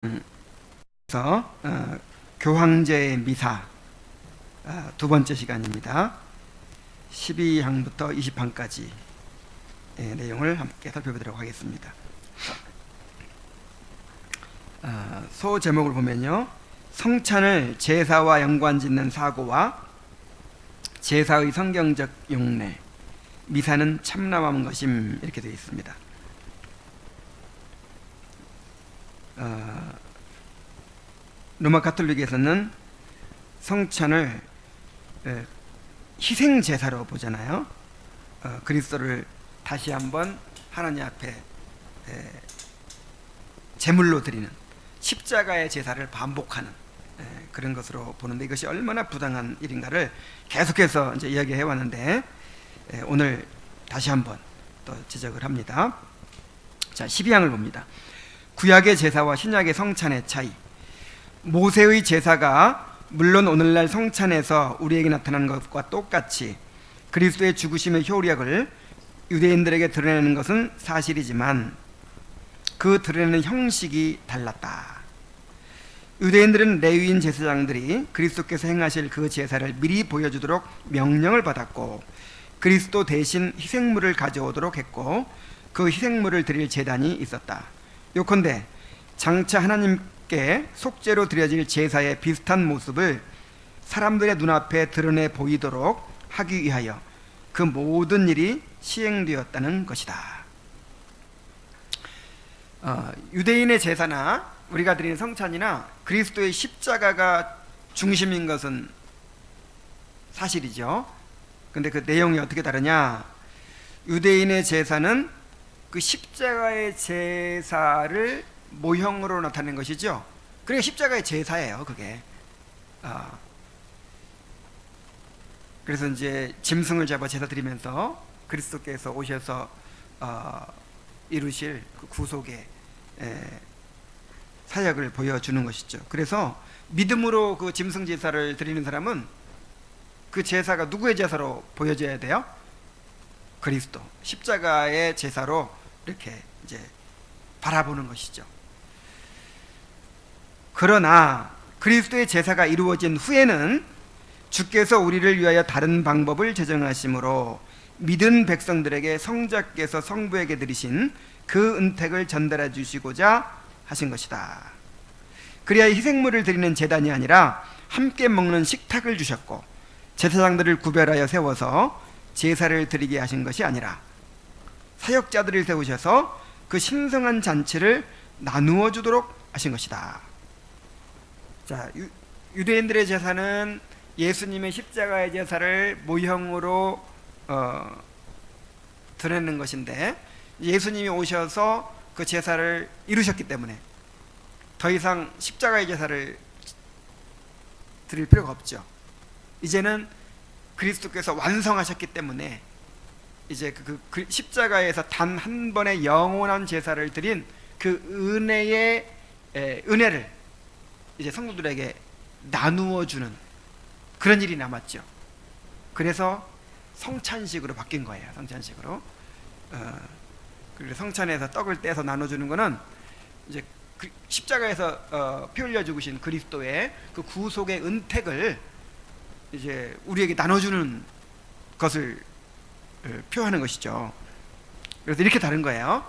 그래서 교황제의 미사 두 번째 시간입니다. 12항부터 20항까지 내용을 함께 살펴보도록 하겠습니다. 소 제목을 보면요, 성찬을 제사와 연관짓는 사고와 제사의 성경적 용례, 미사는 참남한 것임, 이렇게 되어 있습니다. 로마 가톨릭에서는 성찬을 희생 제사로 보잖아요. 그리스도를 다시 한번 하나님 앞에 제물로 드리는 십자가의 제사를 반복하는 그런 것으로 보는데, 이것이 얼마나 부당한 일인가를 계속해서 이제 이야기해 왔는데, 오늘 다시 한번 또 지적을 합니다. 자, 12항을 봅니다. 구약의 제사와 신약의 성찬의 차이. 모세의 제사가 물론 오늘날 성찬에서 우리에게 나타나는 것과 똑같이 그리스도의 죽으심의 효력을 유대인들에게 드러내는 것은 사실이지만, 그 드러내는 형식이 달랐다. 유대인들은 레위인 제사장들이 그리스도께서 행하실 그 제사를 미리 보여주도록 명령을 받았고, 그리스도 대신 희생물을 가져오도록 했고, 그 희생물을 드릴 제단이 있었다. 요컨대 장차 하나님께 속죄로 드려질 제사의 비슷한 모습을 사람들의 눈앞에 드러내 보이도록 하기 위하여 그 모든 일이 시행되었다는 것이다. 유대인의 제사나 우리가 드리는 성찬이나 그리스도의 십자가가 중심인 것은 사실이죠. 근데 그 내용이 어떻게 다르냐? 유대인의 제사는 그 십자가의 제사를 모형으로 나타낸 것이죠. 그러니까 십자가의 제사예요, 그게. 그래서 이제 짐승을 잡아 제사 드리면서 그리스도께서 오셔서 이루실 그 구속의 사역을 보여주는 것이죠. 그래서 믿음으로 그 짐승 제사를 드리는 사람은 그 제사가 누구의 제사로 보여져야 돼요? 그리스도 십자가의 제사로 이렇게 이제 바라보는 것이죠. 그러나 그리스도의 제사가 이루어진 후에는 주께서 우리를 위하여 다른 방법을 제정하심으로 믿은 백성들에게 성자께서 성부에게 드리신 그 은택을 전달해 주시고자 하신 것이다. 그리하여 희생물을 드리는 제단이 아니라 함께 먹는 식탁을 주셨고, 제사장들을 구별하여 세워서 제사를 드리게 하신 것이 아니라 사역자들을 세우셔서 그 신성한 잔치를 나누어 주도록 하신 것이다. 자, 유대인들의 제사는 예수님의 십자가의 제사를 모형으로 드러내는 것인데, 예수님이 오셔서 그 제사를 이루셨기 때문에 더 이상 십자가의 제사를 드릴 필요가 없죠. 이제는 그리스도께서 완성하셨기 때문에 이제 그 십자가에서 단 한 번의 영원한 제사를 드린 그 은혜를 이제 성도들에게 나누어 주는 그런 일이 남았죠. 그래서 성찬식으로 바뀐 거예요. 성찬식으로. 그리고 성찬에서 떡을 떼서 나눠주는 거는 이제 십자가에서 피 흘려 죽으신 그리스도의 그 구속의 은택을 이제 우리에게 나눠주는 것을 표하는 것이죠. 그래서 이렇게 다른 거예요.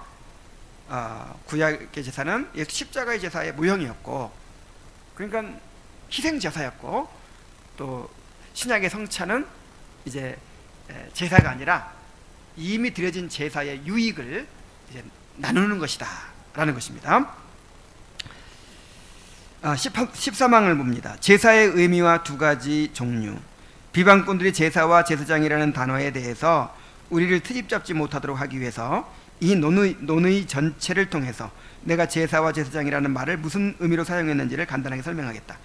구약의 제사는 십자가의 제사의 모형이었고, 그러니까 희생 제사였고, 또 신약의 성찬은 이제 제사가 아니라 이미 드려진 제사의 유익을 이제 나누는 것이다 라는 것입니다. 13항을 봅니다. 제사의 의미와 두 가지 종류. 비방꾼들이 제사와 제사장이라는 단어에 대해서 우리를 트집 잡지 못하도록 하기 위해서 이 논의 전체를 통해서 내가 제사와 제사장이라는 말을 무슨 의미로 사용했는지를 간단하게 설명하겠다.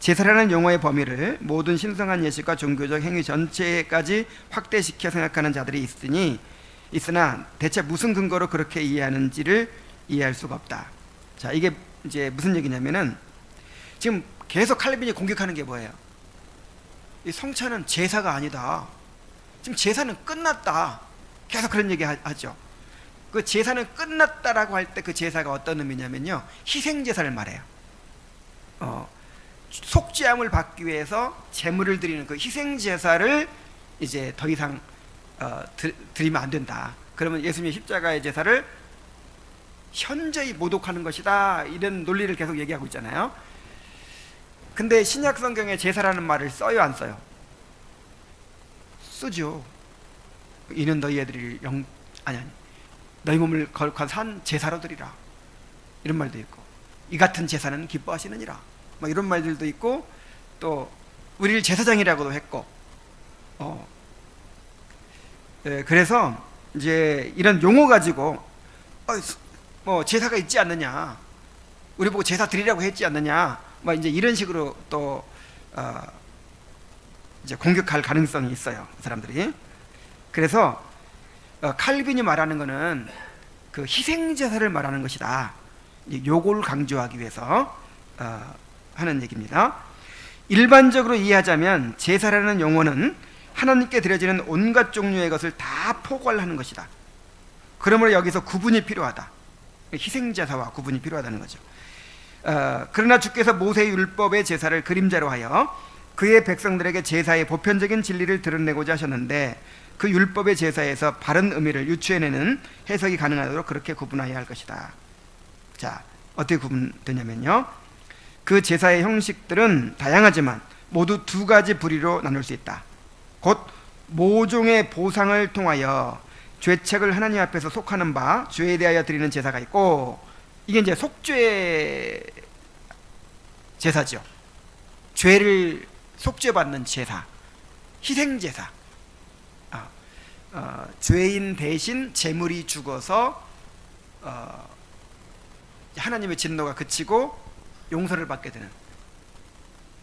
제사라는 용어의 범위를 모든 신성한 예식과 종교적 행위 전체까지 확대시켜 생각하는 자들이 있으나 대체 무슨 근거로 그렇게 이해하는지를 이해할 수가 없다. 자, 이게 이제 무슨 얘기냐면은, 지금 계속 칼빈이 공격하는 게 뭐예요? 이 성찬은 제사가 아니다. 지금 제사는 끝났다. 계속 그런 얘기 하죠. 그 제사는 끝났다라고 할 때 그 제사가 어떤 의미냐면요, 희생 제사를 말해요. 속죄함을 받기 위해서 제물을 드리는 그 희생 제사를 이제 더 이상 드리면 안 된다. 그러면 예수님의 십자가의 제사를 현저히 모독하는 것이다. 이런 논리를 계속 얘기하고 있잖아요. 근데 신약 성경에 제사라는 말을 써요, 안 써요? 쓰죠. 이는 너희의 드릴 아니 너희 몸을 거룩한 산 제사로 드리라, 이런 말도 있고, 이 같은 제사는 기뻐하시느니라, 뭐 이런 말들도 있고, 또 우리를 제사장이라고도 했고, 그래서 이제 이런 용어 가지고 뭐 제사가 있지 않느냐, 우리 보고 제사 드리라고 했지 않느냐, 뭐 이제 이런 식으로 또 이제 공격할 가능성이 있어요, 사람들이. 그래서 칼빈이 말하는 것은 그 희생 제사를 말하는 것이다. 요걸 강조하기 위해서 하는 얘기입니다. 일반적으로 이해하자면 제사라는 용어는 하나님께 드려지는 온갖 종류의 것을 다 포괄하는 것이다. 그러므로 여기서 구분이 필요하다. 희생 제사와 구분이 필요하다는 거죠. 그러나 주께서 모세의 율법의 제사를 그림자로 하여 그의 백성들에게 제사의 보편적인 진리를 드러내고자 하셨는데, 그 율법의 제사에서 바른 의미를 유추해내는 해석이 가능하도록 그렇게 구분하여야 할 것이다. 자, 어떻게 구분되냐면요, 그 제사의 형식들은 다양하지만 모두 두 가지 부류로 나눌 수 있다. 곧 모종의 보상을 통하여 죄책을 하나님 앞에서 속하는 바 죄에 대하여 드리는 제사가 있고, 이게 이제 속죄 제사죠. 죄를 속죄받는 제사, 희생 제사. 죄인 대신 제물이 죽어서 하나님의 진노가 그치고 용서를 받게 되는,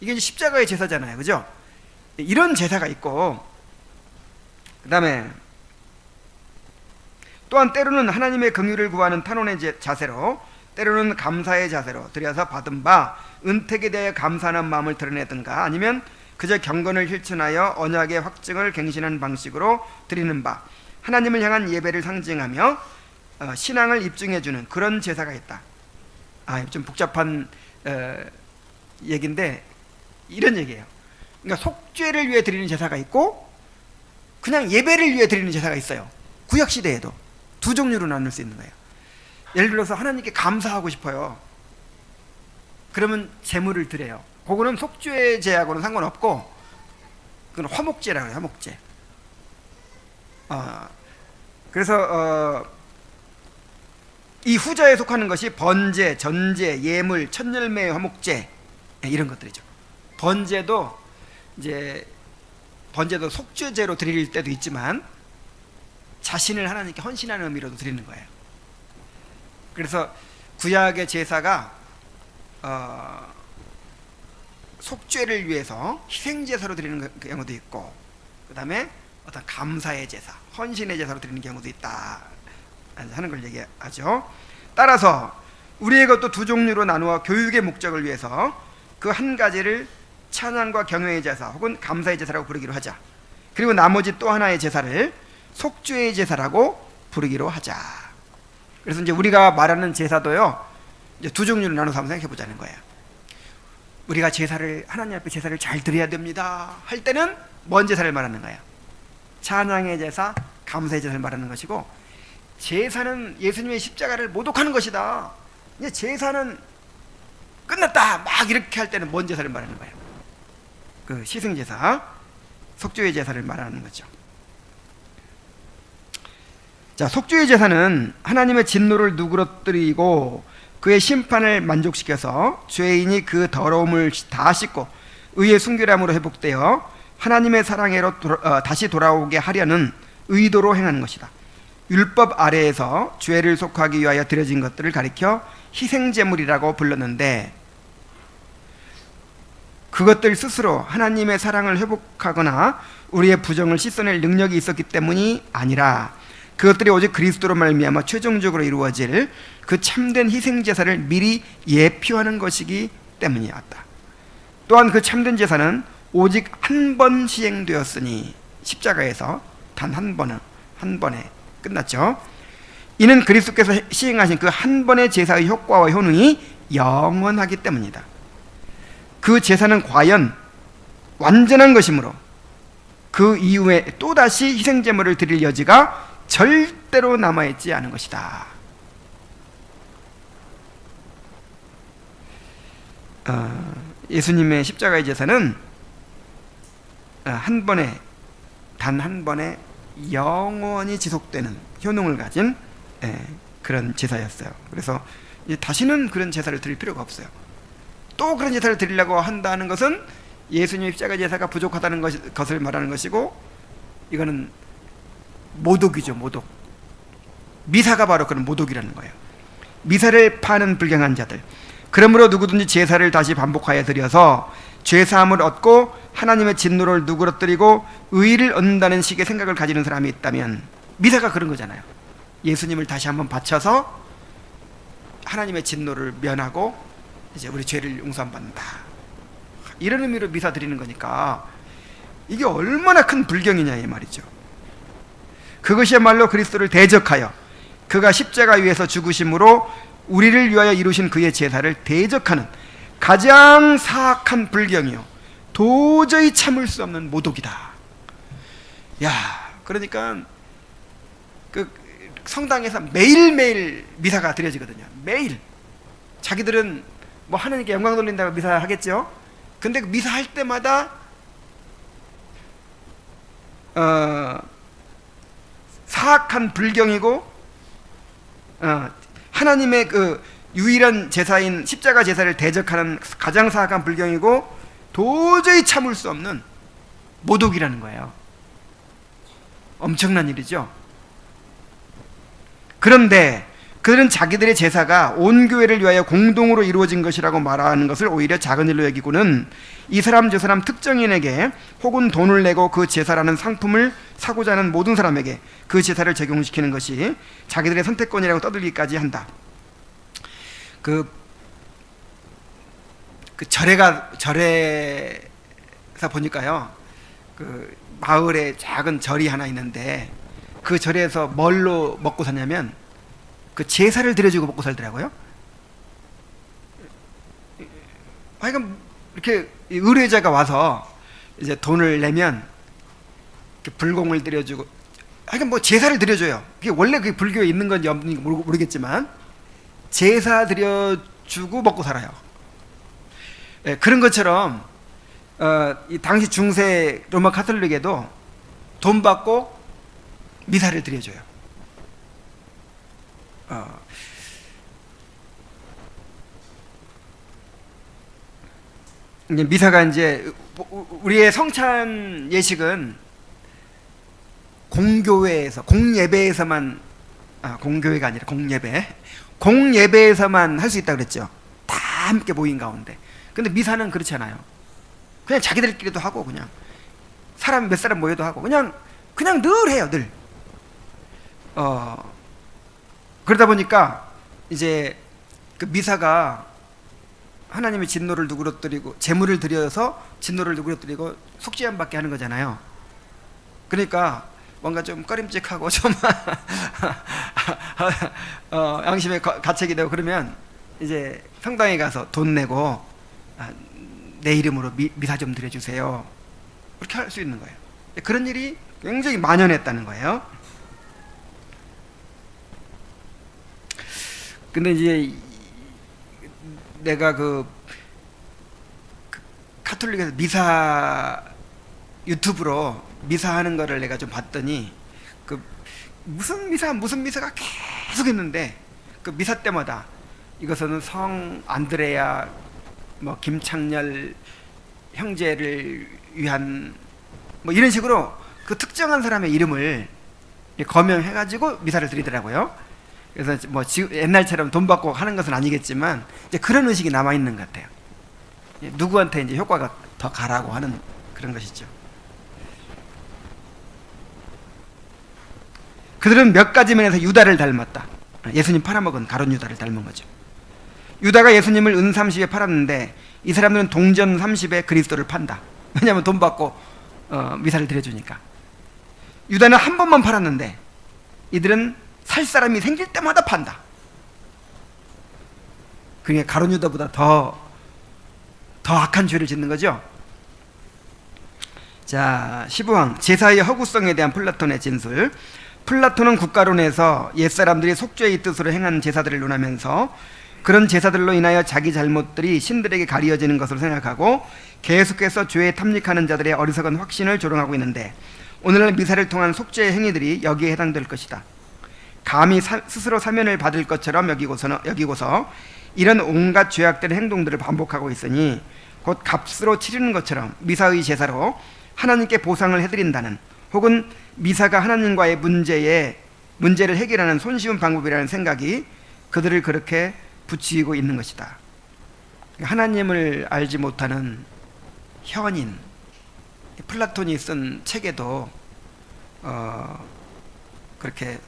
이게 이제 십자가의 제사잖아요, 그죠? 이런 제사가 있고, 그 다음에 또한 때로는 하나님의 긍휼을 구하는 탄원의 자세로, 때로는 감사의 자세로 드려서 받은 바 은택에 대해 감사하는 마음을 드러내든가, 아니면 그저 경건을 실천하여 언약의 확증을 갱신하는 방식으로 드리는 바 하나님을 향한 예배를 상징하며 신앙을 입증해주는 그런 제사가 있다. 좀 복잡한 얘기인데 이런 얘기예요. 그러니까 속죄를 위해 드리는 제사가 있고 그냥 예배를 위해 드리는 제사가 있어요. 구약시대에도 두 종류로 나눌 수 있는 거예요. 예를 들어서 하나님께 감사하고 싶어요. 그러면 제물을 드려요. 그거는 속죄제하고는 상관없고, 그건 화목제라고 해요, 화목제. 그래서 이 후자에 속하는 것이 번제, 전제, 예물, 첫열매, 화목제, 이런 것들이죠. 번제도 속죄제로 드릴 때도 있지만 자신을 하나님께 헌신하는 의미로도 드리는 거예요. 그래서 구약의 제사가 속죄를 위해서 희생제사로 드리는 경우도 있고, 그 다음에 어떤 감사의 제사, 헌신의 제사로 드리는 경우도 있다 하는 걸 얘기하죠. 따라서 우리의 것도 두 종류로 나누어 교육의 목적을 위해서 그 한 가지를 찬양과 경외의 제사 혹은 감사의 제사라고 부르기로 하자. 그리고 나머지 또 하나의 제사를 속죄의 제사라고 부르기로 하자. 그래서 이제 우리가 말하는 제사도요, 이제 두 종류로 나눠서 한번 생각해 보자는 거예요. 우리가 제사를, 하나님 앞에 제사를 잘 드려야 됩니다 할 때는 뭔 제사를 말하는 거예요? 찬양의 제사, 감사의 제사를 말하는 것이고, 제사는 예수님의 십자가를 모독하는 것이다, 이제 제사는 끝났다 막 이렇게 할 때는 뭔 제사를 말하는 거예요? 그 희생제사, 속죄의 제사를 말하는 거죠. 자, 속죄의 제사는 하나님의 진노를 누그러뜨리고 그의 심판을 만족시켜서 죄인이 그 더러움을 다 씻고 의의 순결함으로 회복되어 하나님의 사랑으로 다시 돌아오게 하려는 의도로 행하는 것이다. 율법 아래에서 죄를 속하기 위하여 드려진 것들을 가리켜 희생제물이라고 불렀는데, 그것들 스스로 하나님의 사랑을 회복하거나 우리의 부정을 씻어낼 능력이 있었기 때문이 아니라, 그것들이 오직 그리스도로 말미암아 최종적으로 이루어질 그 참된 희생제사를 미리 예표하는 것이기 때문이었다. 또한 그 참된 제사는 오직 한 번 시행되었으니, 십자가에서 단 한 번에 끝났죠. 이는 그리스도께서 시행하신 그 한 번의 제사의 효과와 효능이 영원하기 때문이다. 그 제사는 과연 완전한 것이므로 그 이후에 또다시 희생제물을 드릴 여지가 절대로 남아있지 않은 것이다. 예수님의 십자가의 제사는 단 한 번에 영원히 지속되는 효능을 가진 그런 제사였어요. 그래서 다시는 그런 제사를 드릴 필요가 없어요. 또 그런 제사를 드리려고 한다는 것은 예수님의 십자가 제사가 부족하다는 것을 말하는 것이고, 이거는 모독이죠. 모독. 미사가 바로 그런 모독이라는 거예요. 미사를 파는 불경한 자들. 그러므로 누구든지 제사를 다시 반복하여 드려서 죄사함을 얻고 하나님의 진노를 누그러뜨리고 의의를 얻는다는 식의 생각을 가지는 사람이 있다면, 미사가 그런 거잖아요. 예수님을 다시 한번 바쳐서 하나님의 진노를 면하고 이제 우리 죄를 용서받는다, 이런 의미로 미사 드리는 거니까 이게 얼마나 큰 불경이냐 이 말이죠. 그것이야말로 그리스도를 대적하여 그가 십자가 위에서 죽으심으로 우리를 위하여 이루신 그의 제사를 대적하는 가장 사악한 불경이요 도저히 참을 수 없는 모독이다. 야, 그러니까 그 성당에서 매일매일 미사가 드려지거든요. 매일. 자기들은 뭐 하나님께 영광 돌린다고 미사 하겠죠. 근데 그 미사 할 때마다 사악한 불경이고 하나님의 그 유일한 제사인 십자가 제사를 대적하는 가장 사악한 불경이고 도저히 참을 수 없는 모독이라는 거예요. 엄청난 일이죠. 그런데 그들은 자기들의 제사가 온 교회를 위하여 공동으로 이루어진 것이라고 말하는 것을 오히려 작은 일로 여기고는 이 사람 저 사람 특정인에게 혹은 돈을 내고 그 제사라는 상품을 사고자 하는 모든 사람에게 그 제사를 적용시키는 것이 자기들의 선택권이라고 떠들기까지 한다. 그 절에서 보니까요, 그 마을에 작은 절이 하나 있는데 그 절에서 뭘로 먹고 사냐면 그 제사를 드려주고 먹고 살더라고요. 하여간 이렇게 의뢰자가 와서 이제 돈을 내면 불공을 드려주고, 하여간 뭐 제사를 드려줘요. 그게 원래 그 불교에 있는 건지 없는지 모르겠지만 제사 드려주고 먹고 살아요. 그런 것처럼 이 당시 중세 로마 카톨릭에도 돈 받고 미사를 드려줘요. 이제 미사가 이제 우리의 성찬 예식은 공교회에서 공예배에서만 공교회가 아니라 공예배에서만 할 수 있다고 그랬죠. 다 함께 모인 가운데. 근데 미사는 그렇지 않아요. 그냥 자기들끼리도 하고 그냥 사람 몇 사람 모여도 하고 그냥 늘 해요. 늘. 그러다 보니까 이제 그 미사가 하나님의 진노를 누그러뜨리고 재물을 드려서 진노를 누그러뜨리고 속죄함 받게 하는 거잖아요. 그러니까 뭔가 좀 꺼림칙하고 좀 양심의 가책이 되고 그러면 이제 성당에 가서 돈 내고 내 이름으로 미사 좀 드려주세요, 그렇게 할 수 있는 거예요. 그런 일이 굉장히 만연했다는 거예요. 근데 이제 내가 그 카톨릭에서 미사 유튜브로 미사하는 거를 내가 좀 봤더니 그 무슨 미사가 계속 했는데 그 미사 때마다 이것은 성 안드레아 뭐 김창렬 형제를 위한 뭐 이런 식으로 그 특정한 사람의 이름을 거명해가지고 미사를 드리더라고요. 그래서 뭐 옛날처럼 돈 받고 하는 것은 아니겠지만 이제 그런 의식이 남아 있는 것 같아요. 누구한테 이제 효과가 더 가라고 하는 그런 것이죠. 그들은 몇 가지 면에서 유다를 닮았다. 예수님 팔아먹은 가룟 유다를 닮은 거죠. 유다가 예수님을 은 30에 팔았는데 이 사람들은 동전 30에 그리스도를 판다. 왜냐하면 돈 받고 미사를 드려주니까. 유다는 한 번만 팔았는데 이들은 살 사람이 생길 때마다 판다. 그게 가룟 유다보다 더 더 악한 죄를 짓는 거죠. 자, 15항 제사의 허구성에 대한 플라톤의 진술. 플라톤은 국가론에서 옛사람들이 속죄의 뜻으로 행한 제사들을 논하면서 그런 제사들로 인하여 자기 잘못들이 신들에게 가리어지는 것으로 생각하고 계속해서 죄에 탐닉하는 자들의 어리석은 확신을 조롱하고 있는데, 오늘날 미사를 통한 속죄의 행위들이 여기에 해당될 것이다. 감히 스스로 사면을 받을 것처럼 여기고서 이런 온갖 죄악된 행동들을 반복하고 있으니 곧 값으로 치르는 것처럼 미사의 제사로 하나님께 보상을 해드린다는, 혹은 미사가 하나님과의 문제를 해결하는 손쉬운 방법이라는 생각이 그들을 그렇게 부추기고 있는 것이다. 하나님을 알지 못하는 현인, 플라톤이 쓴 책에도 그렇게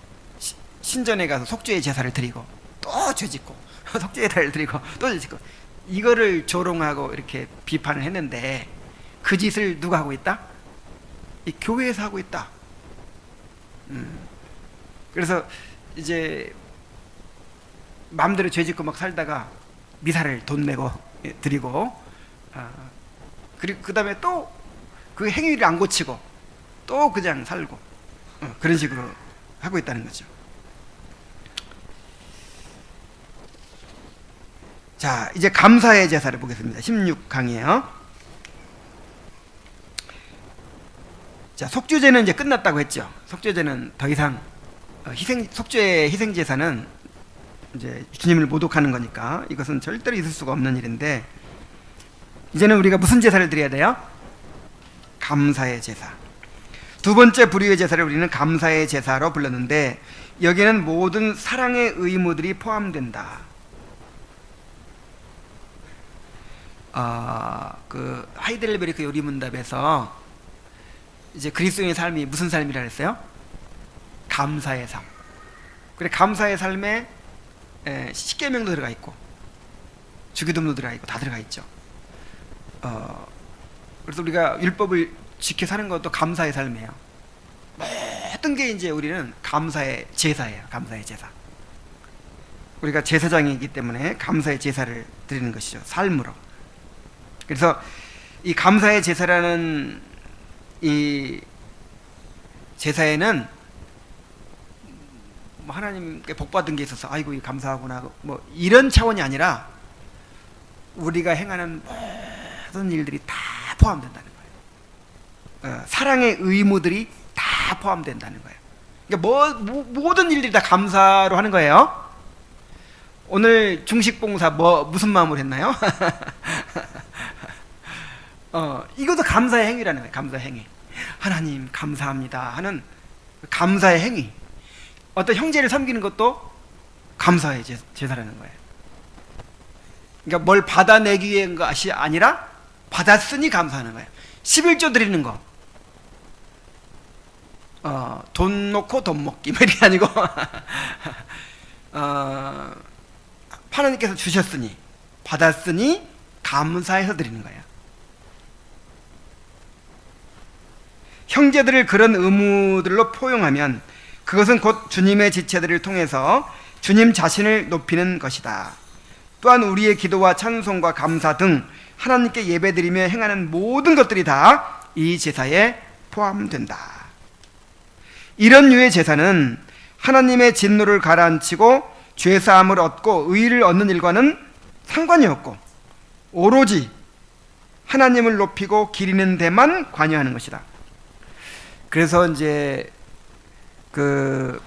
신전에 가서 속죄의 제사를 드리고 또 죄짓고 속죄의 제사를 드리고 또 죄짓고, 이거를 조롱하고 이렇게 비판을 했는데, 그 짓을 누가 하고 있다? 이 교회에서 하고 있다. 그래서 이제 마음대로 죄짓고 막 살다가 미사를 돈 내고 드리고, 그리고 그 다음에 또 그 행위를 안 고치고 또 그냥 살고, 그런 식으로 하고 있다는 거죠. 자, 이제 감사의 제사를 보겠습니다. 16강이에요. 자, 속죄제는 이제 끝났다고 했죠. 속죄제는 더 이상 속죄의 희생 제사는 이제 주님을 모독하는 거니까 이것은 절대로 있을 수가 없는 일인데, 이제는 우리가 무슨 제사를 드려야 돼요? 감사의 제사. 두 번째 부류의 제사를 우리는 감사의 제사로 불렀는데, 여기에는 모든 사랑의 의무들이 포함된다. 그 하이델베르크 요리문답에서 이제 그리스도인의 삶이 무슨 삶이라 했어요? 감사의 삶. 그래, 감사의 삶에 십계명도 들어가 있고 주기도문도 들어가 있고 다 들어가 있죠. 그래서 우리가 율법을 지켜 사는 것도 감사의 삶이에요. 모든 게 이제 우리는 감사의 제사예요. 감사의 제사. 우리가 제사장이기 때문에 감사의 제사를 드리는 것이죠. 삶으로. 그래서 이 감사의 제사라는 이 제사에는 뭐 하나님께 복 받은 게 있어서 아이고 감사하구나 뭐 이런 차원이 아니라 우리가 행하는 모든 일들이 다 포함된다는 거예요. 사랑의 의무들이 다 포함된다는 거예요. 그러니까 모든 일들이 다 감사로 하는 거예요. 오늘 중식봉사 무슨 마음으로 했나요? 이것도 감사의 행위라는 거예요. 감사의 행위. 하나님 감사합니다 하는 감사의 행위. 어떤 형제를 섬기는 것도 감사의 제사라는 거예요. 그러니까 뭘 받아내기 위한 것이 아니라 받았으니 감사하는 거예요. 11조 드리는 거, 돈 놓고 돈 먹기 뭐 이게 아니고 하나님께서 주셨으니 받았으니 감사해서 드리는 거예요. 형제들을 그런 의무들로 포용하면 그것은 곧 주님의 지체들을 통해서 주님 자신을 높이는 것이다. 또한 우리의 기도와 찬송과 감사 등 하나님께 예배드리며 행하는 모든 것들이 다 이 제사에 포함된다. 이런 류의 제사는 하나님의 진노를 가라앉히고 죄사함을 얻고 의의를 얻는 일과는 상관이 없고 오로지 하나님을 높이고 기리는 데만 관여하는 것이다. 그래서 이제 그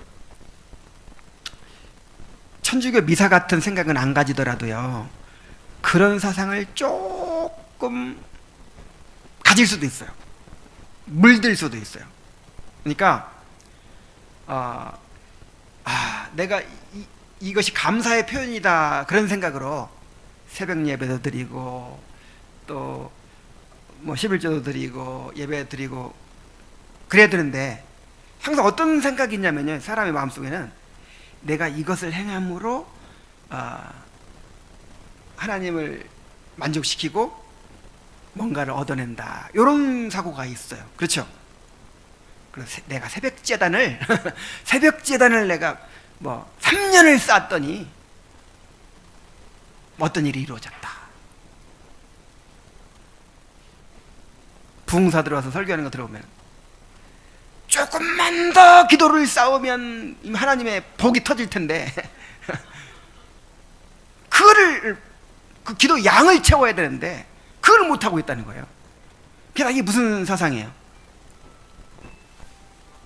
천주교 미사 같은 생각은 안 가지더라도요, 그런 사상을 조금 가질 수도 있어요. 물들 수도 있어요. 그러니까 내가 이것이 감사의 표현이다 그런 생각으로 새벽 예배도 드리고 또 뭐 11조도 드리고 예배 드리고 그래야 되는데, 항상 어떤 생각이 있냐면요, 사람의 마음속에는 내가 이것을 행함으로 하나님을 만족시키고 뭔가를 얻어낸다, 이런 사고가 있어요. 그렇죠? 그래서 내가 새벽제단을 새벽제단을 내가 뭐 3년을 쌓았더니 어떤 일이 이루어졌다. 부흥사 들어와서 설교하는 거 들어보면 조금만 더 기도를 쌓으면 하나님의 복이 터질 텐데 그거를 그 기도 양을 채워야 되는데 그걸 못하고 있다는 거예요. 그게 이게 무슨 사상이에요?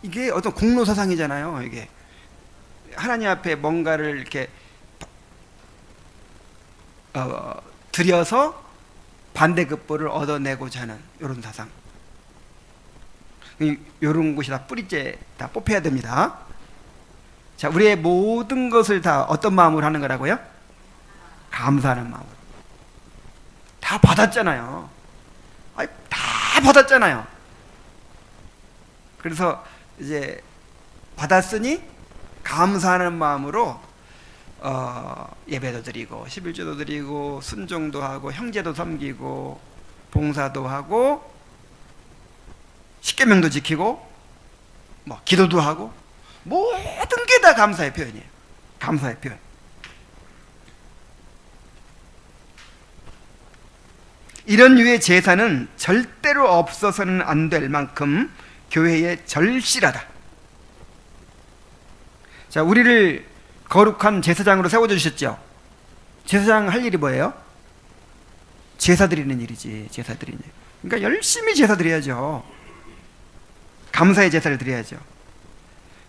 이게 어떤 공로 사상이잖아요. 이게 하나님 앞에 뭔가를 이렇게 드려서 반대급부를 얻어내고자 하는 이런 사상. 이런 것이 다 뿌리째 다 뽑혀야 됩니다. 자, 우리의 모든 것을 다 어떤 마음으로 하는 거라고요? 감사하는 마음으로. 다 받았잖아요. 아니, 다 받았잖아요. 그래서 이제 받았으니 감사하는 마음으로 예배도 드리고 11조도 드리고 순종도 하고 형제도 섬기고 봉사도 하고 십계명도 지키고 뭐 기도도 하고 모든 게 다 감사의 표현이에요. 감사의 표현. 이런 류의 제사는 절대로 없어서는 안 될 만큼 교회에 절실하다. 자, 우리를 거룩한 제사장으로 세워주셨죠. 제사장 할 일이 뭐예요? 제사 드리는 일이지. 제사 드리는 일. 그러니까 열심히 제사 드려야죠. 감사의 제사를 드려야죠.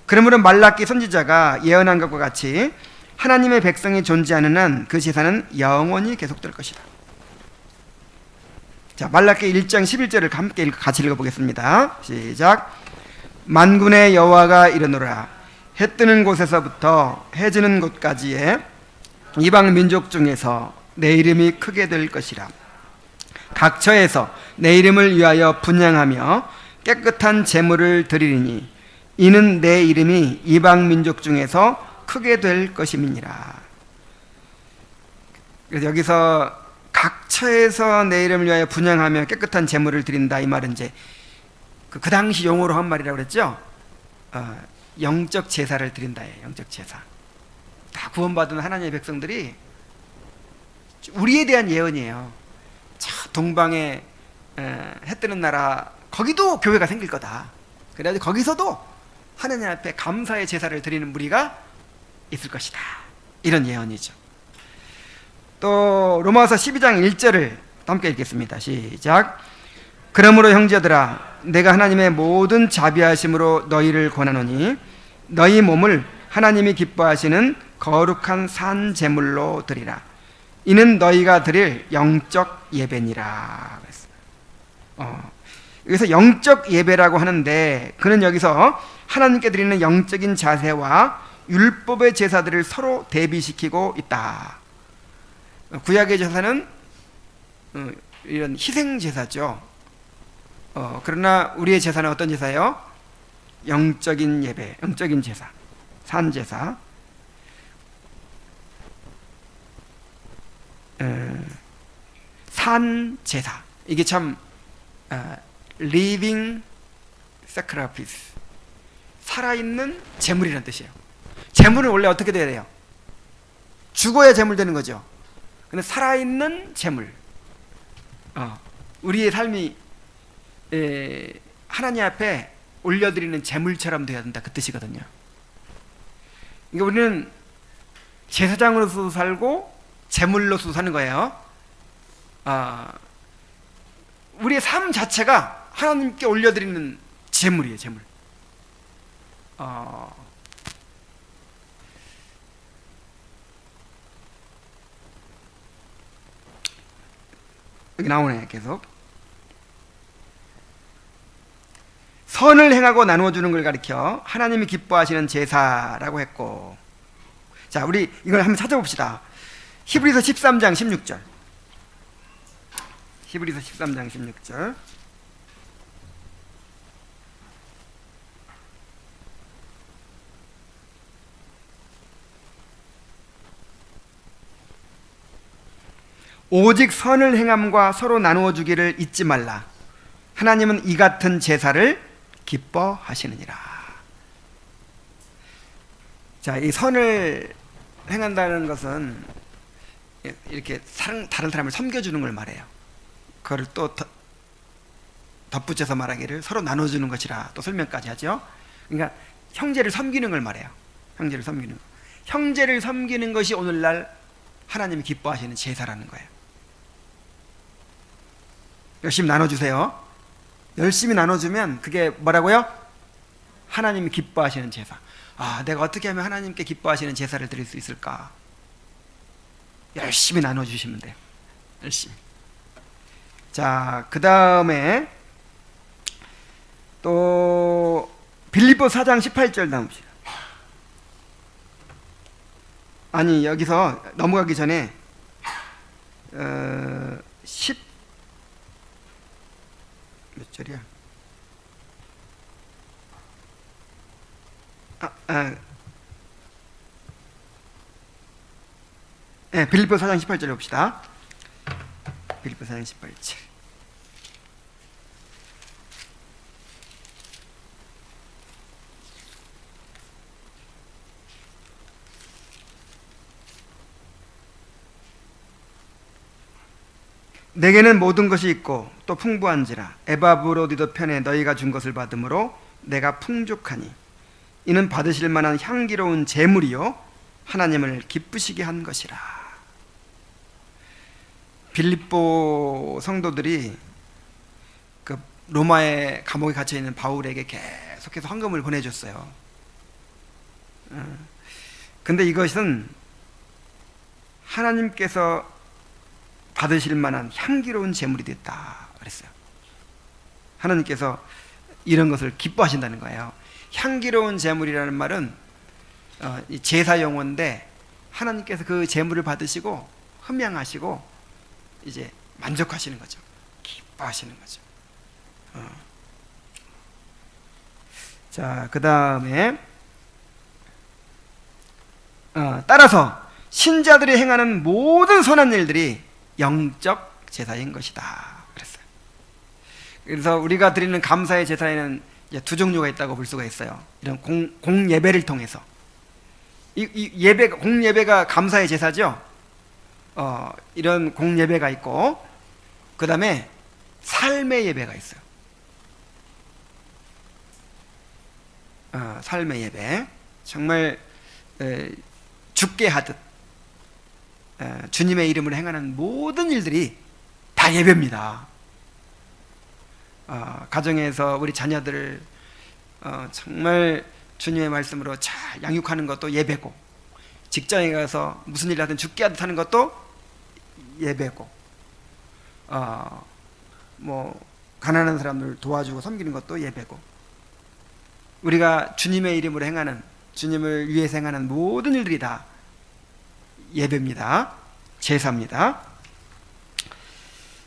그러므로 말라기 선지자가 예언한 것과 같이 하나님의 백성이 존재하는 한 그 제사는 영원히 계속될 것이다. 자, 말라기 1장 11절을 함께 같이 읽어보겠습니다. 시작. 만군의 여호와가 이르노라. 해 뜨는 곳에서부터 해 지는 곳까지의 이방 민족 중에서 내 이름이 크게 될 것이라. 각처에서 내 이름을 위하여 분향하며 깨끗한 제물을 드리리니 이는 내 이름이 이방 민족 중에서 크게 될 것임이니라. 그래서 여기서 각처에서 내 이름을 위하여 분향하며 깨끗한 제물을 드린다, 이 말은 이제 그 당시 용어로 한 말이라고 그랬죠. 영적 제사를 드린다예요. 영적 제사. 다 구원받은 하나님의 백성들이 우리에 대한 예언이에요. 자, 동방에 해 뜨는 나라 거기도 교회가 생길 거다. 그래가지고 거기서도 하나님 앞에 감사의 제사를 드리는 무리가 있을 것이다. 이런 예언이죠. 또 로마서 12장 1절을 함께 읽겠습니다. 시작. 그러므로 형제들아, 내가 하나님의 모든 자비하심으로 너희를 권하노니 너희 몸을 하나님이 기뻐하시는 거룩한 산 제물로 드리라. 이는 너희가 드릴 영적 예배니라. 여기서 영적 예배라고 하는데 그는 여기서 하나님께 드리는 영적인 자세와 율법의 제사들을 서로 대비시키고 있다. 구약의 제사는 이런 희생 제사죠. 그러나 우리의 제사는 어떤 제사예요? 영적인 예배, 영적인 제사, 산 제사. 산 제사. 이게 참 living sacrifice, 살아있는 제물이라는 뜻이에요. 제물은 원래 어떻게 돼야 돼요? 죽어야 제물 되는 거죠. 근데 살아있는 제물, 우리의 삶이 하나님 앞에 올려드리는 제물처럼 되어야 된다, 그 뜻이거든요. 그러니까 우리는 제사장으로서 살고 제물로서 사는 거예요. 우리의 삶 자체가 하나님께 올려드리는 제물이에요. 제물. 여기 나오네. 계속 선을 행하고 나누어주는 걸 가리켜 하나님이 기뻐하시는 제사라고 했고, 자, 우리 이걸 한번 찾아봅시다. 히브리서 13장 16절. 히브리서 13장 16절. 오직 선을 행함과 서로 나누어 주기를 잊지 말라. 하나님은 이 같은 제사를 기뻐하시느니라. 자, 이 선을 행한다는 것은 이렇게 다른 사람을 섬겨주는 걸 말해요. 그걸 또 덧붙여서 말하기를 서로 나눠주는 것이라 또 설명까지 하죠. 그러니까 형제를 섬기는 걸 말해요. 형제를 섬기는 거. 형제를 섬기는 것이 오늘날 하나님이 기뻐하시는 제사라는 거예요. 열심히 나눠주세요. 열심히 나눠주면 그게 뭐라고요? 하나님이 기뻐하시는 제사. 아, 내가 어떻게 하면 하나님께 기뻐하시는 제사를 드릴 수 있을까? 열심히 나눠주시면 돼요. 열심히. 자, 그 다음에 또 빌립보 4장 18절 나옵니다. 아니, 여기서 넘어가기 전에 10 몇 절이야? 네, 빌립보 4장 18절 봅시다. 빌립보 4장 18절. 내게는 모든 것이 있고 또 풍부한지라 에바브로디도 편에 너희가 준 것을 받음으로 내가 풍족하니 이는 받으실 만한 향기로운 제물이요 하나님을 기쁘시게 한 것이라. 빌립보 성도들이 그 로마의 감옥에 갇혀 있는 바울에게 계속해서 헌금을 보내줬어요. 근데 이것은 하나님께서 받으실 만한 향기로운 제물이 됐다 그랬어요. 하나님께서 이런 것을 기뻐하신다는 거예요. 향기로운 제물이라는 말은 제사 용어인데 하나님께서 그 제물을 받으시고 흠양하시고 이제 만족하시는 거죠. 기뻐하시는 거죠. 자, 그 다음에 따라서 신자들이 행하는 모든 선한 일들이 영적 제사인 것이다 그랬어요. 그래서 우리가 드리는 감사의 제사에는 이제 두 종류가 있다고 볼 수가 있어요. 이런 공예배를 통해서 공예배가 감사의 제사죠. 이런 공예배가 있고 그 다음에 삶의 예배가 있어요. 삶의 예배, 정말 죽게 하듯 주님의 이름으로 행하는 모든 일들이 다 예배입니다. 가정에서 우리 자녀들을 정말 주님의 말씀으로 잘 양육하는 것도 예배고, 직장에 가서 무슨 일 하든 죽게 하듯 하는 것도 예배고, 뭐 가난한 사람들 도와주고 섬기는 것도 예배고, 우리가 주님의 이름으로 행하는, 주님을 위해서 행하는 모든 일들이 다 예배입니다. 제사입니다.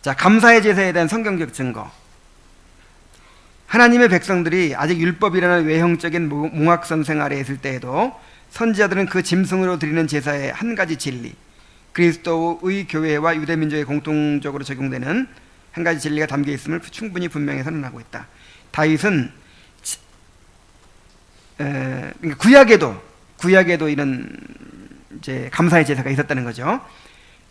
자, 감사의 제사에 대한 성경적 증거. 하나님의 백성들이 아직 율법이라는 외형적인 몽학선생 아래에 있을 때에도 선지자들은 그 짐승으로 드리는 제사의 한 가지 진리, 그리스도의 교회와 유대민족에 공통적으로 적용되는 한 가지 진리가 담겨 있음을 충분히 분명히 선언하고 있다. 다윗은 구약에도 이런 이제 감사의 제사가 있었다는 거죠.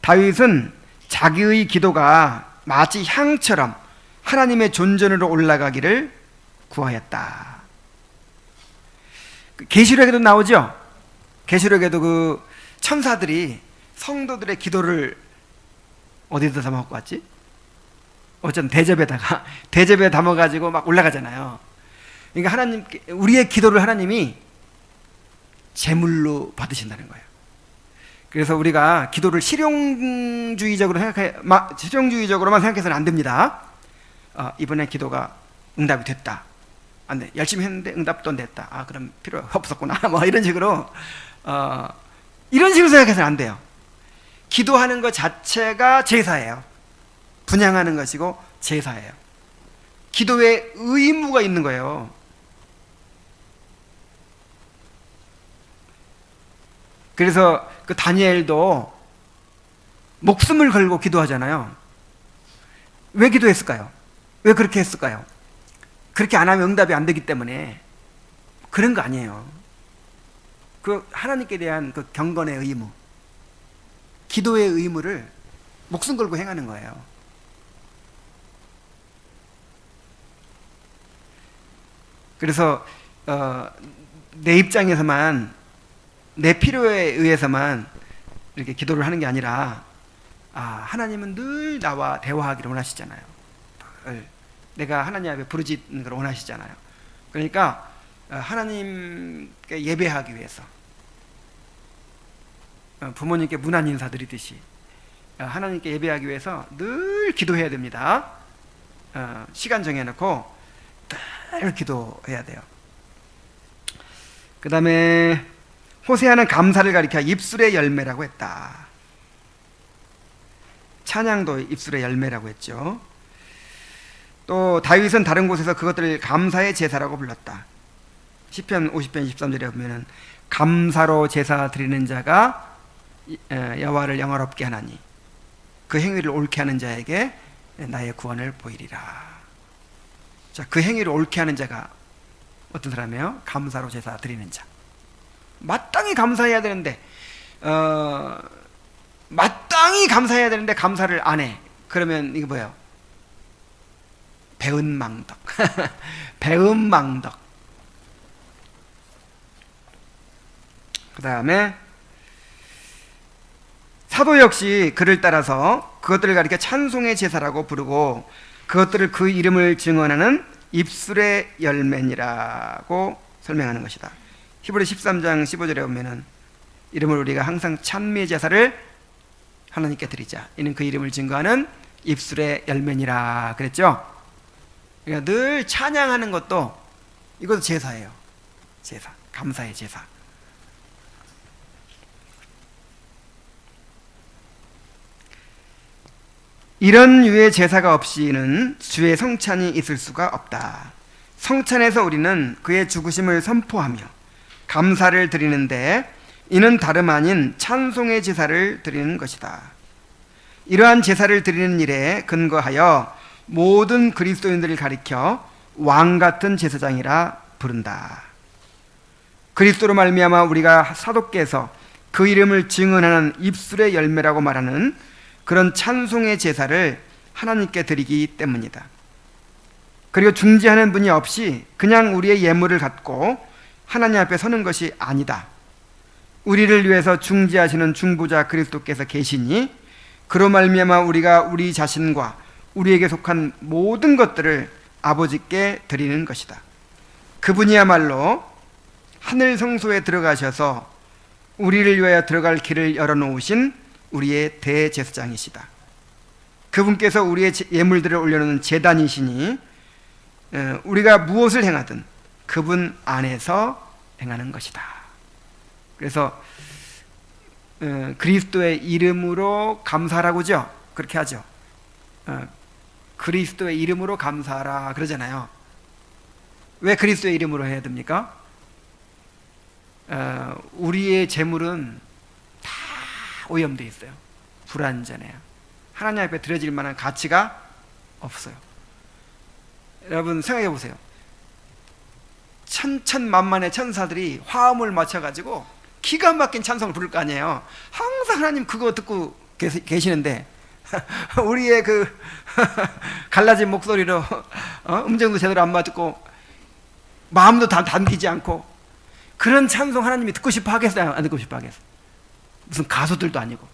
다윗은 자기의 기도가 마치 향처럼 하나님의 존전으로 올라가기를 구하였다. 계시록에도 나오죠. 계시록에도 그 천사들이 성도들의 기도를 어디다 담아갖고 왔지? 어쨌든 대접에 담아가지고 막 올라가잖아요. 그러니까 하나님께, 우리의 기도를 하나님이 제물로 받으신다는 거예요. 그래서 우리가 기도를 실용주의적으로만 생각해서는 안 됩니다. 이번에 기도가 응답이 됐다. 안 돼. 열심히 했는데 응답도 안 됐다. 그럼 필요 없었구나. 뭐 이런 식으로 생각해서는 안 돼요. 기도하는 것 자체가 제사예요. 분향하는 것이고 제사예요. 기도에 의무가 있는 거예요. 그래서 그 다니엘도 목숨을 걸고 기도하잖아요. 왜 기도했을까요? 왜 그렇게 했을까요? 그렇게 안 하면 응답이 안 되기 때문에 그런 거 아니에요. 그 하나님께 대한 그 경건의 의무, 기도의 의무를 목숨 걸고 행하는 거예요. 그래서 내 입장에서만, 내 필요에 의해서만 이렇게 기도를 하는 게 아니라, 하나님은 늘 나와 대화하기를 원하시잖아요. 내가 하나님 앞에 부르짖는 걸 원하시잖아요. 그러니까 하나님께 예배하기 위해서, 부모님께 문안 인사드리듯이 하나님께 예배하기 위해서 늘 기도해야 됩니다. 시간 정해놓고 늘 기도해야 돼요. 그 다음에 호세아는 감사를 가리켜 입술의 열매라고 했다. 찬양도 입술의 열매라고 했죠. 또 다윗은 다른 곳에서 그것들을 감사의 제사라고 불렀다. 시편 50편 23절에 보면은 감사로 제사 드리는 자가 여호와를 영화롭게 하나니 그 행위를 옳게 하는 자에게 나의 구원을 보이리라. 자, 그 행위를 옳게 하는 자가 어떤 사람이에요? 감사로 제사 드리는 자. 마땅히 감사해야 되는데 마땅히 감사해야 되는데 감사를 안 해. 그러면 이게 뭐예요? 배은망덕. 배은망덕. 그 다음에 사도 역시 그를 따라서 그것들을 가리켜 찬송의 제사라고 부르고 그것들을 그 이름을 증언하는 입술의 열매니라고 설명하는 것이다. 히브리 13장 15절에 보면은 이름을 우리가 항상 찬미의 제사를 하나님께 드리자. 이는 그 이름을 증거하는 입술의 열매니라 그랬죠. 그러니까 늘 찬양하는 것도 이것도 제사예요. 제사, 감사의 제사. 이런 유의 제사가 없이는 주의 성찬이 있을 수가 없다. 성찬에서 우리는 그의 죽으심을 선포하며 감사를 드리는데 이는 다름 아닌 찬송의 제사를 드리는 것이다. 이러한 제사를 드리는 일에 근거하여 모든 그리스도인들을 가리켜 왕같은 제사장이라 부른다. 그리스도로 말미암아 우리가 사도께서 그 이름을 증언하는 입술의 열매라고 말하는 그런 찬송의 제사를 하나님께 드리기 때문이다. 그리고 중지하는 분이 없이 그냥 우리의 예물을 갖고 하나님 앞에 서는 것이 아니다. 우리를 위해서 중지하시는 중보자 그리스도께서 계시니 그로 말미암아 우리가 우리 자신과 우리에게 속한 모든 것들을 아버지께 드리는 것이다. 그분이야말로 하늘 성소에 들어가셔서 우리를 위하여 들어갈 길을 열어놓으신 우리의 대제사장이시다. 그분께서 우리의 예물들을 올려놓는 제단이시니 우리가 무엇을 행하든 그분 안에서 행하는 것이다. 그래서 그리스도의 이름으로 감사하라고죠. 그렇게 하죠. 그리스도의 이름으로 감사하라 그러잖아요. 왜 그리스도의 이름으로 해야 됩니까? 우리의 재물은 다 오염되어 있어요. 불완전해요. 하나님 앞에 드려질 만한 가치가 없어요. 여러분 생각해 보세요. 천천만만의 천사들이 화음을 맞춰가지고 기가 막힌 찬송을 부를 거 아니에요. 항상 하나님 그거 듣고 계시는데 우리의 그 갈라진 목소리로 음정도 제대로 안 맞고 마음도 담기지 않고 그런 찬송 하나님이 듣고 싶어 하겠어요? 안 듣고 싶어 하겠어요? 무슨 가수들도 아니고.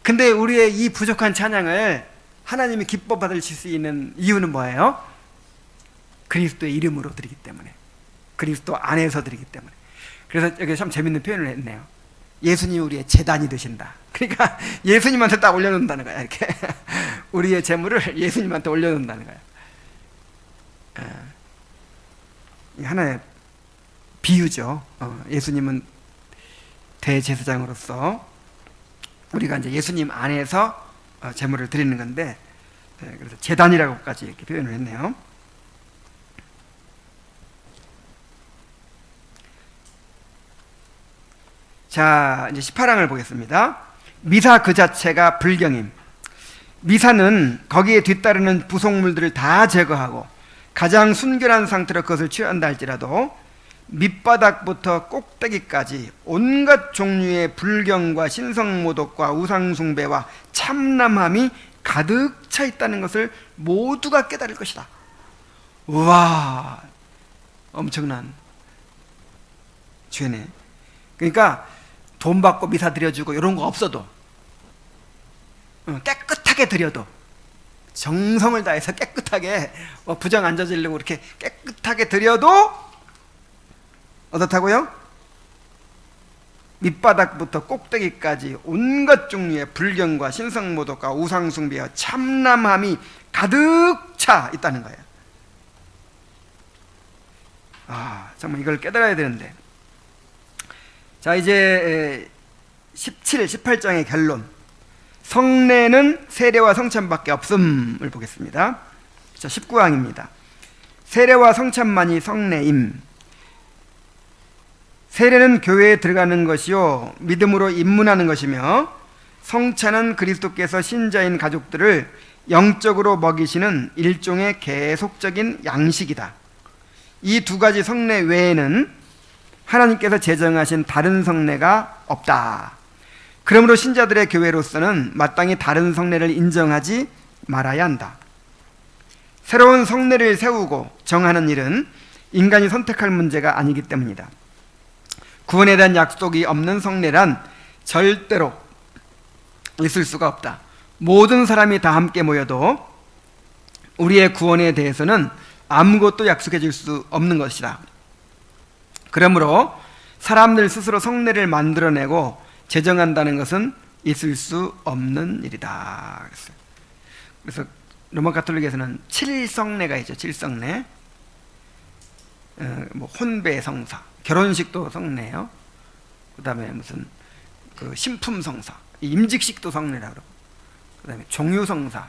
근데 우리의 이 부족한 찬양을 하나님이 기뻐 받으실 수 있는 이유는 뭐예요? 그리스도의 이름으로 드리기 때문에, 그리스도 안에서 드리기 때문에. 그래서 여기 참 재밌는 표현을 했네요. 예수님이 우리의 제단이 되신다. 그러니까 예수님한테 딱 올려놓는다는 거야. 이렇게 우리의 재물을 예수님한테 올려놓는다는 거야. 하나의 비유죠. 예수님은 대제사장으로서 우리가 이제 예수님 안에서 제물을 드리는 건데, 그래서 제단이라고까지 이렇게 표현을 했네요. 자, 이제 18항을 보겠습니다. 미사 그 자체가 불경임. 미사는 거기에 뒤따르는 부속물들을 다 제거하고 가장 순결한 상태로 그것을 취한다 할지라도 밑바닥부터 꼭대기까지 온갖 종류의 불경과 신성모독과 우상숭배와 참남함이 가득 차 있다는 것을 모두가 깨달을 것이다. 우와, 엄청난 죄네. 그러니까 돈 받고 미사 드려주고 이런 거 없어도, 깨끗하게 드려도, 정성을 다해서 깨끗하게, 부정 안 저지르려고 이렇게 깨끗하게 드려도 어떻다고요? 밑바닥부터 꼭대기까지 온갖 종류의 불경과 신성모독과 우상숭배와 참남함이 가득 차 있다는 거예요. 정말 이걸 깨달아야 되는데. 자, 이제 17, 18장의 결론. 성례는 세례와 성찬밖에 없음을 보겠습니다. 자, 19항입니다. 세례와 성찬만이 성례임. 세례는 교회에 들어가는 것이요 믿음으로 입문하는 것이며, 성찬은 그리스도께서 신자인 가족들을 영적으로 먹이시는 일종의 계속적인 양식이다. 이 두 가지 성례 외에는 하나님께서 제정하신 다른 성례가 없다. 그러므로 신자들의 교회로서는 마땅히 다른 성례를 인정하지 말아야 한다. 새로운 성례를 세우고 정하는 일은 인간이 선택할 문제가 아니기 때문이다. 구원에 대한 약속이 없는 성례란 절대로 있을 수가 없다. 모든 사람이 다 함께 모여도 우리의 구원에 대해서는 아무것도 약속해 줄 수 없는 것이다. 그러므로 사람들 스스로 성례를 만들어내고 제정한다는 것은 있을 수 없는 일이다. 그래서 로마 가톨릭에서는 7성례가 있죠. 7성례. 혼배 성사, 결혼식도 성례예요. 그다음에 무슨 신품 성사, 임직식도 성례라고 그러고, 그다음에 종유 성사,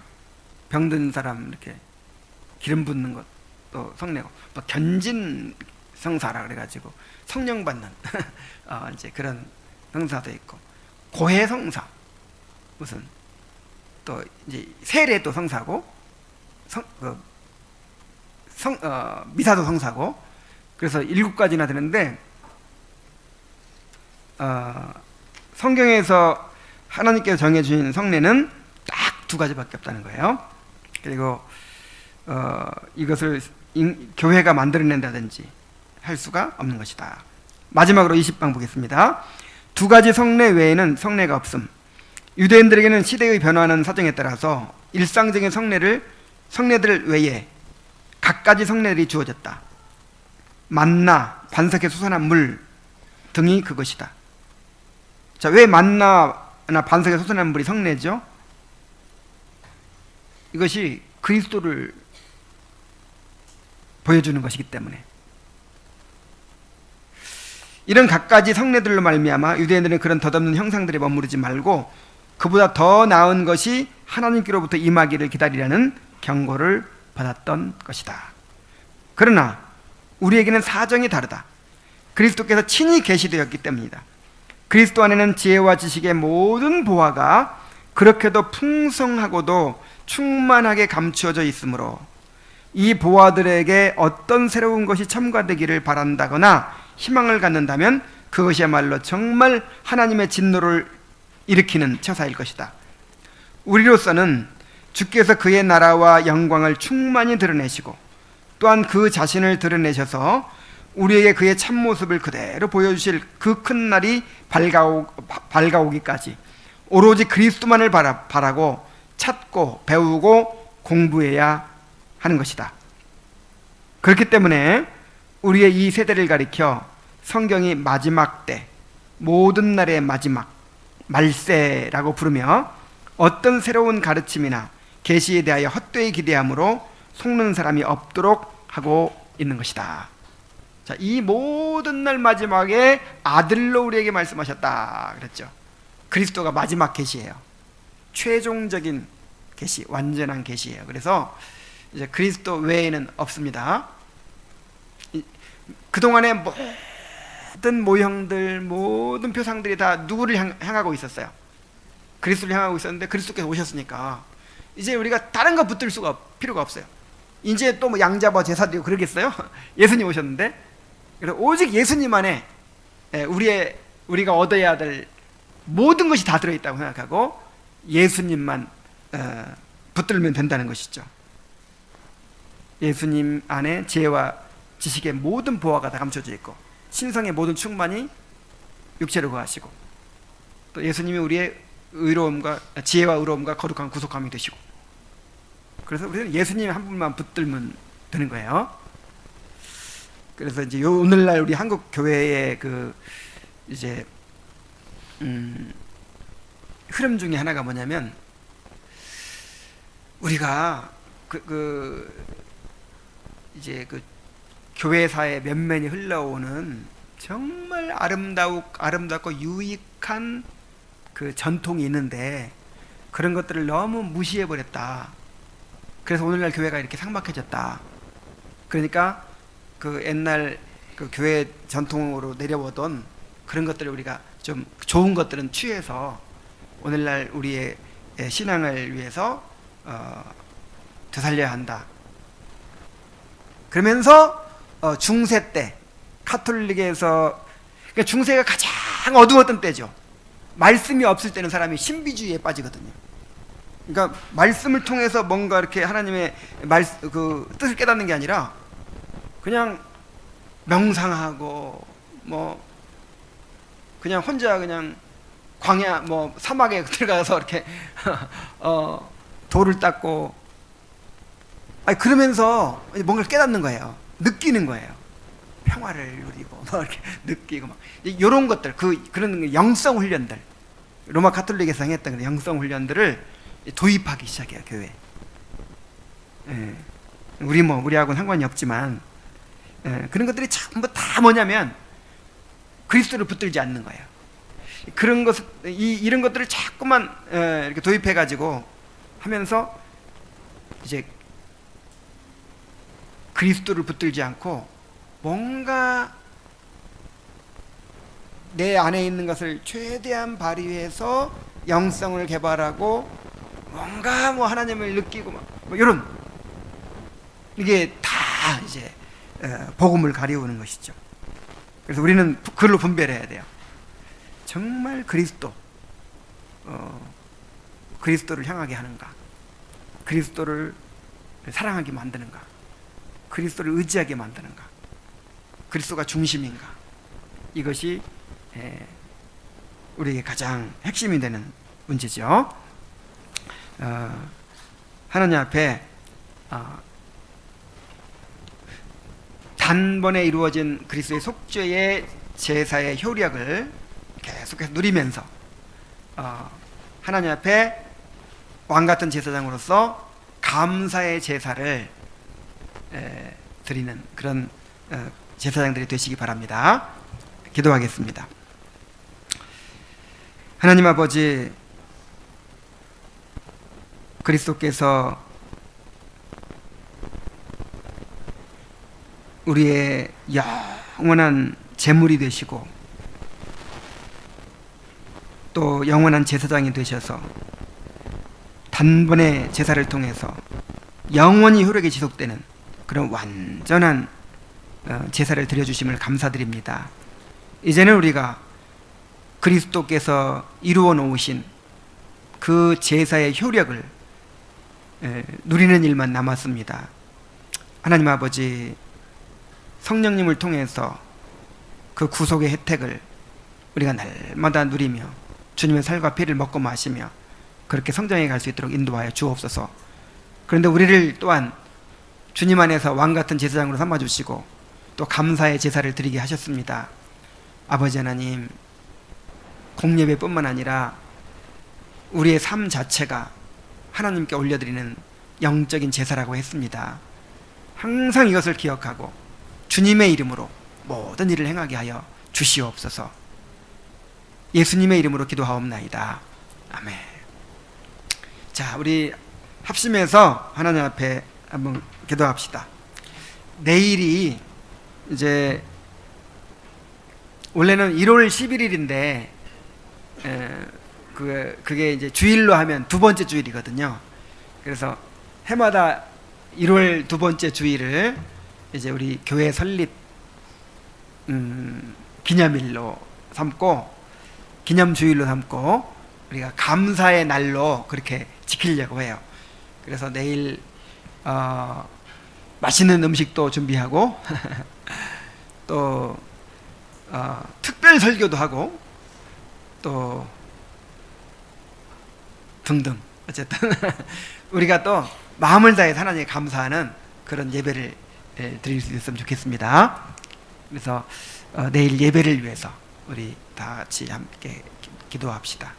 병든 사람 이렇게 기름 붓는 것도 성례고, 또 견진 성사라 그래가지고 성령 받는 이제 그런 성사도 있고, 고해 성사, 무슨 또 이제 세례도 성사고, 미사도 성사고, 그래서 7가지나 되는데, 성경에서 하나님께서 정해주신 성례는 딱 2가지밖에 없다는 거예요. 그리고 이것을 교회가 만들어낸다든지 할 수가 없는 것이다. 마지막으로 20방 보겠습니다. 2가지 성례 외에는 성례가 없음. 유대인들에게는 시대의 변화하는 사정에 따라서 일상적인 성례들 외에 갖가지 성례들이 주어졌다. 만나, 반석에 솟아난 물 등이 그것이다. 자, 왜 만나나 반석에 솟아난 물이 성례죠? 이것이 그리스도를 보여주는 것이기 때문에. 이런 갖가지 성례들로 말미암아 유대인들은 그런 덧없는 형상들에 머무르지 말고 그보다 더 나은 것이 하나님께로부터 임하기를 기다리라는 경고를 받았던 것이다. 그러나 우리에게는 사정이 다르다. 그리스도께서 친히 계시되었기 때문이다. 그리스도 안에는 지혜와 지식의 모든 보화가 그렇게도 풍성하고도 충만하게 감추어져 있으므로 이 보화들에게 어떤 새로운 것이 첨가되기를 바란다거나 희망을 갖는다면 그것이야말로 정말 하나님의 진노를 일으키는 처사일 것이다. 우리로서는 주께서 그의 나라와 영광을 충만히 드러내시고 또한 그 자신을 드러내셔서 우리에게 그의 참모습을 그대로 보여주실 그 큰 날이 밝아오기까지 오로지 그리스도만을 바라고 찾고 배우고 공부해야 하는 것이다. 그렇기 때문에 우리의 이 세대를 가리켜 성경이 마지막 때, 모든 날의 마지막, 말세라고 부르며 어떤 새로운 가르침이나 계시에 대하여 헛되이 기대함으로 속는 사람이 없도록 하고 있는 것이다. 자, 이 모든 날 마지막에 아들로 우리에게 말씀하셨다 그랬죠. 그리스도가 마지막 계시예요. 최종적인 계시, 완전한 계시예요. 그래서 이제 그리스도 외에는 없습니다. 그동안의 모든 모형들, 모든 표상들이 다 누구를 향하고 있었어요? 그리스도를 향하고 있었는데 그리스도께서 오셨으니까 이제 우리가 다른 거 붙들 수가 필요가 없어요. 이제 또 뭐 양잡아 제사 드리고 그러겠어요? 예수님 오셨는데, 그래서 오직 예수님 안에 우리가 얻어야 될 모든 것이 다 들어있다고 생각하고 예수님만 붙들면 된다는 것이죠. 예수님 안에 지혜와 지식의 모든 보화가 다 감춰져 있고 신성의 모든 충만이 육체로 거하시고 또 예수님이 우리의 의로움과 지혜와 의로움과 거룩한 구속함이 되시고 그래서 우리는 예수님 한 분만 붙들면 되는 거예요. 그래서 이제 오늘날 우리 한국 교회의 그 이제 흐름 중에 하나가 뭐냐면 우리가 이제 그 교회사의 면면이 흘러오는 정말 아름답고 유익한 그 전통이 있는데 그런 것들을 너무 무시해 버렸다. 그래서 오늘날 교회가 이렇게 삭막해졌다. 그러니까 그 옛날 그 교회 전통으로 내려오던 그런 것들을 우리가 좀 좋은 것들은 취해서 오늘날 우리의 신앙을 위해서 되살려야 한다. 그러면서 중세 때 카톨릭에서 그러니까 중세가 가장 어두웠던 때죠. 말씀이 없을 때는 사람이 신비주의에 빠지거든요. 그러니까 말씀을 통해서 뭔가 이렇게 하나님의 그 뜻을 깨닫는 게 아니라 그냥 명상하고 뭐 그냥 혼자 그냥 광야 뭐 사막에 들어가서 이렇게 돌을 닦고 그러면서 뭔가를 깨닫는 거예요. 느끼는 거예요. 평화를 누리고 뭐 이렇게 느끼고 막 이런 것들 그런 영성 훈련들 로마 가톨릭에서 행했던 그런 영성 훈련들을 도입하기 시작해요 교회. 예. 우리하고는 상관이 없지만 그런 것들이 전부 다 뭐냐면 그리스도를 붙들지 않는 거예요. 그런 것 이런 것들을 자꾸만 이렇게 도입해 가지고 하면서 이제 그리스도를 붙들지 않고 뭔가 내 안에 있는 것을 최대한 발휘해서 영성을 개발하고 뭔가 뭐 하나님을 느끼고 뭐 이런 이게 다 이제 복음을 가리우는 것이죠. 그래서 우리는 그걸로 분별해야 돼요. 정말 그리스도를 향하게 하는가, 그리스도를 사랑하게 만드는가, 그리스도를 의지하게 만드는가, 그리스도가 중심인가, 이것이 우리에게 가장 핵심이 되는 문제죠. 하나님 앞에 단번에 이루어진 그리스도의 속죄의 제사의 효력을 계속해서 누리면서 하나님 앞에 왕같은 제사장으로서 감사의 제사를 드리는 그런 제사장들이 되시기 바랍니다. 기도하겠습니다. 하나님 아버지, 그리스도께서 우리의 영원한 제물이 되시고 또 영원한 제사장이 되셔서 단번에 제사를 통해서 영원히 효력이 지속되는 그런 완전한 제사를 드려주심을 감사드립니다. 이제는 우리가 그리스도께서 이루어 놓으신 그 제사의 효력을 누리는 일만 남았습니다. 하나님 아버지, 성령님을 통해서 그 구속의 혜택을 우리가 날마다 누리며 주님의 살과 피를 먹고 마시며 그렇게 성장해 갈 수 있도록 인도하여 주옵소서. 그런데 우리를 또한 주님 안에서 왕같은 제사장으로 삼아주시고 또 감사의 제사를 드리게 하셨습니다. 아버지 하나님, 공예배뿐만 아니라 우리의 삶 자체가 하나님께 올려드리는 영적인 제사라고 했습니다. 항상 이것을 기억하고 주님의 이름으로 모든 일을 행하게 하여 주시옵소서. 예수님의 이름으로 기도하옵나이다. 아멘. 자, 우리 합심해서 하나님 앞에 한번 기도합시다. 내일이 이제 원래는 1월 11일인데 그게 이제 주일로 하면 두 번째 주일이거든요. 그래서 해마다 1월 두 번째 주일을 이제 우리 교회 설립 기념일로 삼고 기념주일로 삼고 우리가 감사의 날로 그렇게 지키려고 해요. 그래서 내일 맛있는 음식도 준비하고 또 특별 설교도 하고 또 등등 어쨌든 우리가 또 마음을 다해 하나님께 감사하는 그런 예배를 드릴 수 있으면 좋겠습니다. 그래서 내일 예배를 위해서 우리 다 같이 함께 기도합시다.